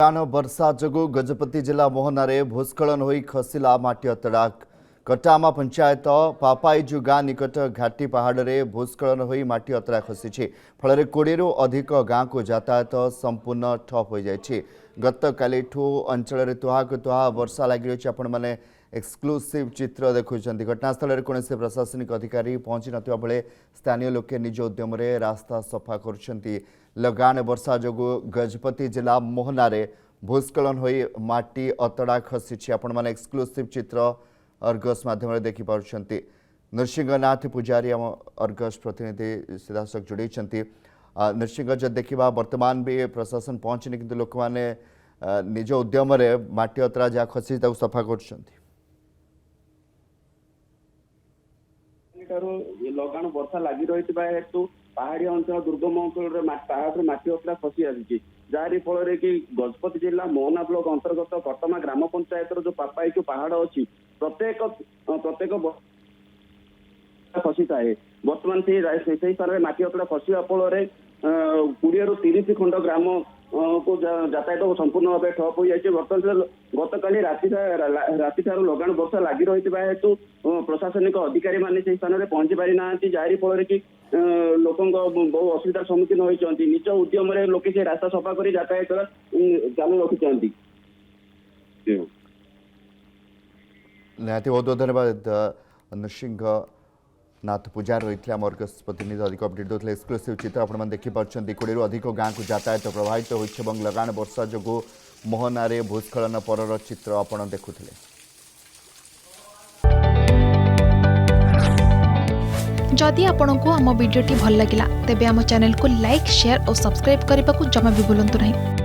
लगान वर्षा जोगु गजपति जिला मोहनारे भूस्खलन होई खसिला माटी अतड़ा कटामा पंचायत पापाईजु गाँ निकट घाटी पहाड़ रे भूस्खलन होई माटी अतड़ा खसी फल 20 रु अधिक गाँ को यातायात संपूर्ण ठप हो जाए। गत काली अंचल तुहा वर्षा लगी रही आपण मैंने एक्सक्लूसिव चित्र देखुं। घटनास्थल में कौन प्रशासनिक अधिकारी पहुंची नथिबा बेले स्थानीय लोके निज उद्यम रास्ता सफा कर। लगान वर्षा जोगु गजपति जिला मोहनारे भूस्खलन होई माटी अतड़ा खसी आपण मैंने एक्सक्लूसिव चित्र अर्गस माध्यम देखिपुंट। नृसिंहनाथ पुजारी आम अर्गस प्रतिनिधि सीधासख जोड़ी। नृसिंह जब देखा वर्तमान भी प्रशासन पहुंचनी किंतु लोक मैंने निज उद्यम माटी अतड़ा जहाँ खसी सफा कर। लगान वर्षा लगी रही हेतु पहाड़ी अंचल दुर्गम अंचल पहाड़ माटी अतड़ा खसी आसी जहारी फल कि गजपति जिला मोहना ब्लॉक अंतर्गत कटमा ग्राम पंचायत जो पापाईचु पहाड़ अच्छी प्रत्येक खसी थाए। बर्तमान से स्थान में माटी अतड़ा खसा फल 20 रु 30 खंड ग्राम को यातायात संपूर्ण भाव ठप हो जाए। बर्तमान गत काली राति ठार लगान वर्षा लगी रही हेतु प्रशासनिक अधिकारी मैंने से स्थान में पहुंची पारि ना जहारी फल कि लोक बहु असुविधार सम्मुखीन होती निज उद्यम लोके से रास्ता सफा कर यातायात चालू रखिंट। निहाती बहुत बहुत धन्यवाद नृसिंह नाथ पुजार रही है अर्गस प्रतिनिधि अधिक अपडेट देते एक्सक्लूसिव चित्र आप देखिपुंट। 20 रु अधिक गाँ को यातायात प्रभावित हो लगान वर्षा जो मोहनारे भूस्खलन पर चित्र आप देखुले। जदि आपंक आम भिडी भल लगा तेब आम चैनल को लाइक शेयर और सब्सक्राइब करने को जमा भी भूलु नहीं।